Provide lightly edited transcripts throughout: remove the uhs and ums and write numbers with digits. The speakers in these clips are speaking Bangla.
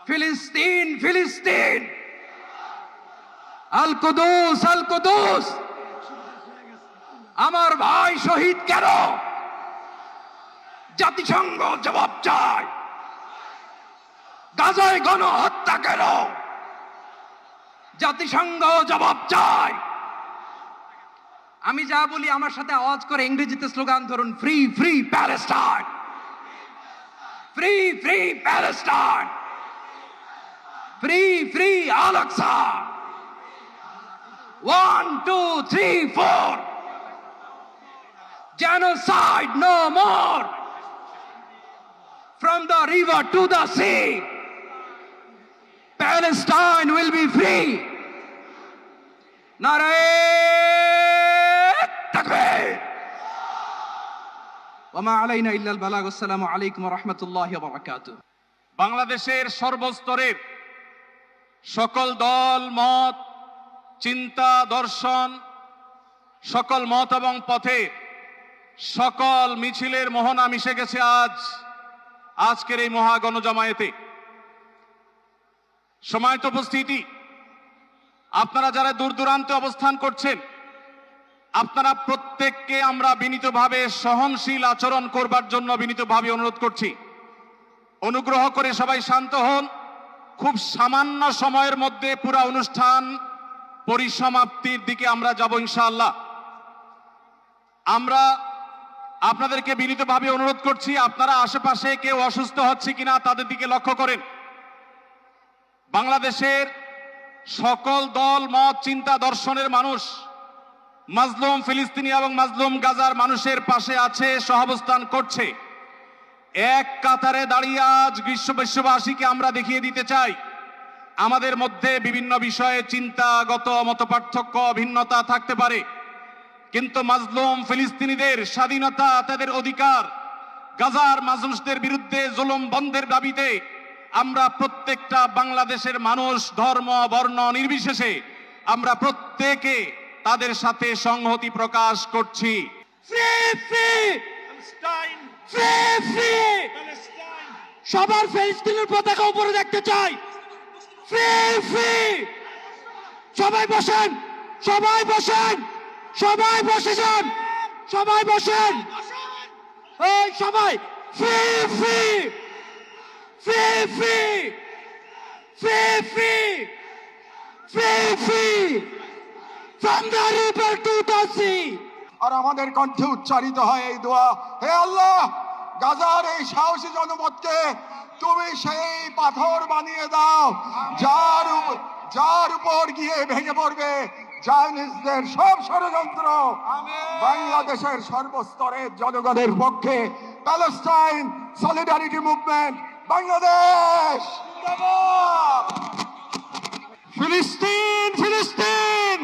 ফিলিস্তিন ফিলিস্তিন, আল কুদুস আল কুদুস। আমার ভাই শহীদ কেন? জাতিসংঘ জবাব চায়। গাজায় গণহত্যা কেন? জাতিসংঘ জবাব চায়। আমি যা বলি আমার সাথে আওয়াজ করে ইংরেজিতে স্লোগান ধরুন, free free Palestine, free free Palestine, free free Al Aqsa. 1 2 3 4, genocide no more, from the river to the sea, Palestine will be free. Nare takbir wa ma alayna illa al balagh. Assalamu alaykum wa rahmatullahi wa barakatuh. বাংলাদেশের সর্বস্তরের সকল দল মত, চিন্তা, দর্শন, সকল মত এবং পথে সকল মিছিলের মোহনা মিশে গেছে আজকের এই মহা গণজামায়াতে। সময়ত উপস্থিতি, আপনারা যারা দূর দূরান্তে অবস্থান করছেন, আপনারা প্রত্যেককে আমরা বিনীতভাবে সহনশীল আচরণ করবার জন্য বিনীতভাবে অনুরোধ করছি। অনুগ্রহ করে সবাই শান্ত হন। খুব সামান্য সময়ের মধ্যে পুরো অনুষ্ঠান পরিসমাপ্তির দিকে আমরা যাব ইনশাআল্লাহ। আমরা আপনাদেরকে বিনীতভাবে অনুরোধ করছি, আপনারা আশেপাশে কেউ অসুস্থ হচ্ছে কিনা তাদের দিকে লক্ষ্য করেন। বাংলাদেশের সকল দল মত, চিন্তা, দর্শনের মানুষ মাজলুম ফিলিস্তিনি এবং মাজলুম গাজার মানুষের পাশে আছে, সহাবস্থান করছে। এক কাতারে দাঁড়িয়ে আজ বিশ্ববাসীকে আমরা দেখিয়ে দিতে চাই, আমাদের মধ্যে বিভিন্ন বিষয়ে চিন্তাগত মতপার্থক্য, ভিন্নতা থাকতে পারে, কিন্তু মাজলুম ফিলিস্তিনিদের স্বাধীনতা, তাদের অধিকার, গাজার মানুষদের বিরুদ্ধে জুলুম বন্ধের দাবিতে আমরা প্রত্যেকটা বাংলাদেশের মানুষ, ধর্ম বর্ণ নির্বিশেষে আমরা প্রত্যেকে তাদের সাথে সংহতি প্রকাশ করছি। ফ্রি ফ্রি ফ্রি ফ্রি, সবার ফিলিস্তিনের পতাকা উপরে দেখতে চাই। ফ্রি ফ্রি, সবাই বসেন, সবাই বসেন, সবাই বসে যান, সবাই বসেন, এই সবাই। Free free free free free free free free, from the river to the sea. আর আমাদের কণ্ঠে উচ্চারিত হয় এই দোয়া, হে আল্লাহ, গাজার এই সাহসী জনপদকে তুমি সেই পাথর বানিয়ে দাও যার উপর গিয়ে ভেঙে পড়বে জায়নিস্টদের সব ষড়যন্ত্র। বাংলাদেশের সর্বস্তরের জনগণের পক্ষে প্যালেস্টাইন সলিডারিটি মুভমেন্ট বাংলাদেশ। ফিলিস্তিন ফিলিস্তিন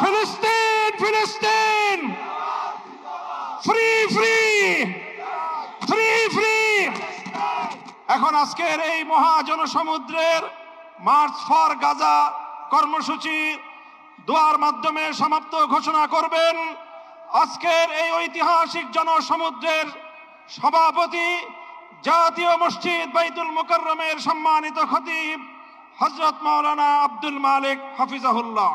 ফিলিস্তিন ফিলিস্তিন, ফ্রি ফ্রি ফ্রি ফ্রি। এখন আজকের এই মহা জনসমুদ্রের মার্চ ফর গাজা কর্মসূচি দোয়ার মাধ্যমে সমাপ্ত ঘোষণা করবেন আজকের এই ঐতিহাসিক জনসমুদ্রের সভাপতি, জাতীয় মসজিদ বাইতুল মুকাররমের সম্মানিত খতিব হযরত মাওলানা আব্দুল মালিক হাফিজাহুল্লাহ।